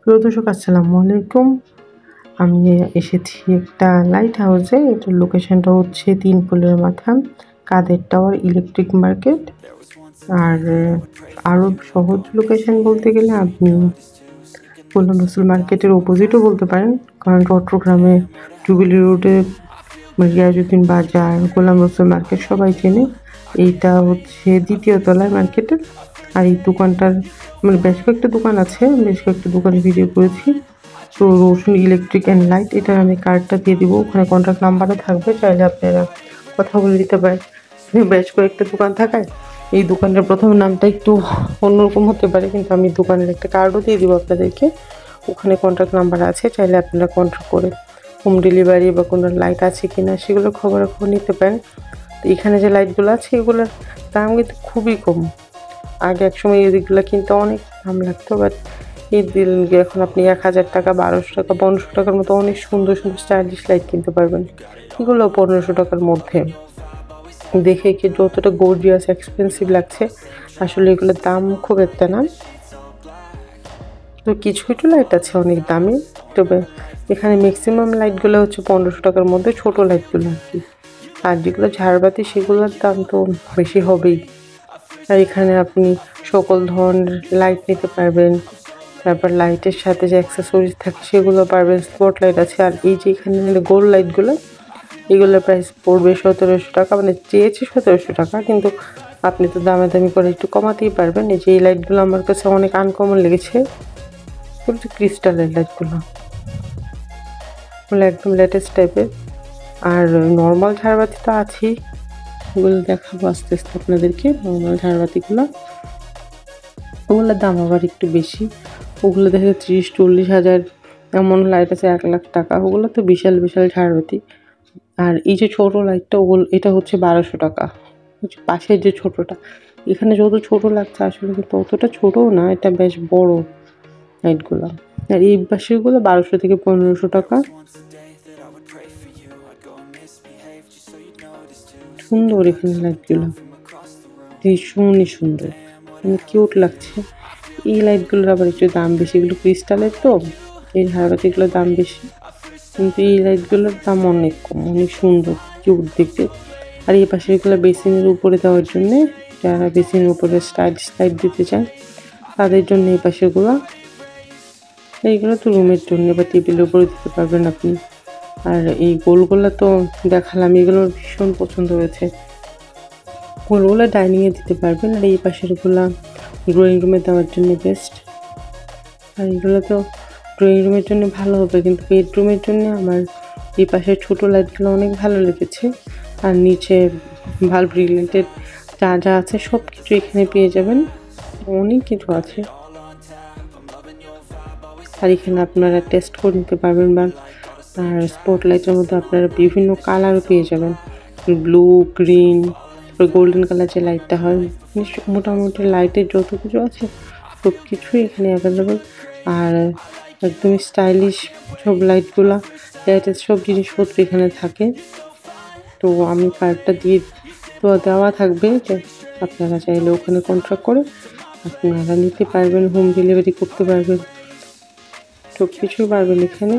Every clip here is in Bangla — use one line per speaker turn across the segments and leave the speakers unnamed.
প্রিয় দর্শক আসসালামু আলাইকুম। আমি এসেছি একটা লাইট হাউসে। এটার লোকেশনটা হচ্ছে 3 পোলের মাথা, কাদের টাওয়ার ইলেকট্রিক মার্কেট। আর আরও সহজ লোকেশন বলতে গেলে আপনি গোলাম রসুল মার্কেটের অপোজিটও বলতে পারেন, কারণ চট্টগ্রামে জুবিলি রোডে রিয়াজউদ্দিন বাজার, গোলাম রসুল মার্কেট সবাই চেনে। এইটা হচ্ছে 2য় তলায় মার্কেটের। আর এই দোকানটার বেশ কয়েকটা দোকান আছে, বেশ কয়েকটা দোকানে ভিডিও করেছি। তো রোশন ইলেকট্রিক অ্যান্ড লাইট, এটার আমি কার্ডটা দিয়ে দিব, ওখানে কন্ট্যাক্ট নাম্বারও থাকবে, চাইলে আপনারা কথা বলে দিতে পারেন। বেশ কয়েকটা দোকান থাকায় এই দোকানের প্রথম নামটা একটু অন্যরকম হতে পারে, কিন্তু আমি দোকানের একটা কার্ডও দিয়ে দিব আপনাদেরকে। ওখানে কন্ট্যাক্ট নাম্বার আছে, চাইলে আপনারা কন্ট্যাক্ট করে হোম ডেলিভারি বা কোনো লাইট আছে কি না সেগুলো খবরাখবর নিতে পারেন। তো এখানে যে লাইটগুলো আছে এগুলোর দাম কিন্তু খুবই কম। আগে একসময় এদিকগুলো কিনতে অনেক দাম লাগতো, বাট এই দিন এখন আপনি 1000 টাকা, 1200 টাকা, 1500 টাকার মতো অনেক সুন্দর সুন্দর স্টাইলিশ লাইট কিনতে পারবেন। এগুলো 1500 টাকার মধ্যে। দেখে কি যতটা গর্জিয়াস এক্সপেন্সিভ লাগছে, আসলে এগুলোর দাম খুব একটা না। তো কিছু কিছু লাইট আছে অনেক দামি, তবে এখানে ম্যাক্সিমাম লাইটগুলো হচ্ছে 1500 টাকার মধ্যে, ছোটো লাইটগুলো আর কি। আর যেগুলো ঝাড়বাতি সেগুলোর দাম তো বেশি হবেই। আর এখানে আপনি সকল ধরনের লাইট নিতে পারবেন। তারপর লাইটের সাথে যে অ্যাক্সেসরিজ থাকে সেগুলো পারবেন। স্পট লাইট আছে। আর এই যে এখানে গোল লাইটগুলো, এগুলোর প্রাইস পড়বে 1700 টাকা, মানে চেয়েছে 1700 টাকা, কিন্তু আপনি তো দামাদামি করে একটু কমাতেই পারবেন। এই যে এই লাইটগুলো আমার কাছে অনেক আনকমন লেগেছে, ক্রিস্টালের লাইটগুলো একদম লেটেস্ট টাইপের। আর নর্মাল ঝাড়বাতি তো আছেই, ওগুলো দেখাবো আস্তে আস্তে আপনাদেরকে। নর্মাল ঝাড়বাতিগুলো, ওগুলোর দাম আবার একটু বেশি। ওগুলো দেখে 30-40 হাজার, এমন লাইট আছে 1 লাখ টাকা। ওগুলো তো বিশাল বিশাল ঝাড়বাতি। আর এই যে ছোটো লাইটটা, এটা হচ্ছে 1200 টাকা। পাশের যে ছোটোটা, এখানে যত ছোটো লাগছে আসলে কিন্তু অতটা ছোটোও না, এটা বেশ বড় লাইটগুলো। আর এই পাশেরগুলো 1200 থেকে 1500 টাকা। সুন্দর এখানে লাইটগুলো, ভীষণই সুন্দর, মানে কিউট লাগছে। এই লাইটগুলোর আবার একটু দাম বেশি, এগুলো ক্রিস্টালের তো, এই ঝাড়বাতিগুলোর দাম বেশি, কিন্তু এই লাইটগুলোর দাম অনেক কম, অনেক সুন্দর কিউট দেখতে। আর এই পাশেরগুলো বেসিনের উপরে দেওয়ার জন্যে, যারা বেসিনের উপরে স্টাইলিশ লাইট দিতে চায় তাদের জন্য এই পাশেরগুলো। এইগুলো তো রুমের জন্য বা টেবিলের উপরে দিতে পারবেন আপনি। আর এই গোলগুলো তো দেখালাম, এগুলো ভীষণ পছন্দ হয়েছে। গোলগুলো ডাইনিংয়ে দিতে পারবেন। আর এই পাশেরগুলো ড্রয়িং রুমে দেওয়ার জন্য বেস্ট। আর এগুলো তো ড্রয়িং রুমের জন্য ভালো হবে, কিন্তু বেডরুমের জন্য আমার এই পাশের ছোটো লাইটগুলো অনেক ভালো লেগেছে। আর নিচে ভাল্ব রিলেটেড যা যা আছে সব কিছু এখানে পেয়ে যাবেন, অনেক কিছু আছে। আর এখানে আপনারা টেস্ট করে নিতে পারবেন। বা আর স্পটলাইটের মধ্যে আপনারা বিভিন্ন কালারও পেয়ে যাবেন, ব্লু, গ্রিন, তারপরে গোল্ডেন কালার যে লাইটটা হয়। মোটামুটি লাইটের যত কিছু আছে সব কিছুই এখানে অ্যাভেলেবেল। আর একদমই স্টাইলিশ সব লাইটগুলা, লাইটের সব জিনিসপত্র এখানে থাকে। তো আমি কার্ডটা দিয়ে তো দেওয়া থাকবে, যে আপনারা চাইলে ওখানে কন্ট্যাক্ট করে আপনারা নিতে পারবেন, হোম ডেলিভারি করতে পারবেন, সব কিছুই পারবেন এখানে।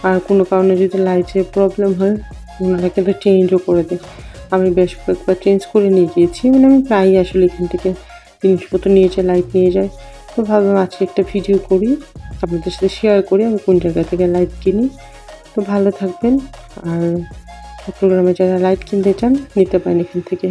আর কোনো কারণে যদি লাইটের প্রবলেম হয়, ওনারা কিন্তু চেঞ্জও করে দেয়। আমি বেশ কয়েকবার চেঞ্জ করে নিয়ে গিয়েছি, মানে আমি প্রায়ই আসলে এখান থেকে জিনিসপত্র নিয়ে যাই, লাইট নিয়ে যাই। তো ভাবলাম আজকে একটা ভিডিও করি, আপনাদের সাথে শেয়ার করি আমি কোন জায়গা থেকে লাইট কিনি। তো ভালো থাকবেন। আর চট্টগ্রামে যারা লাইট কিনতে চান নিতে পারেন এখান থেকে।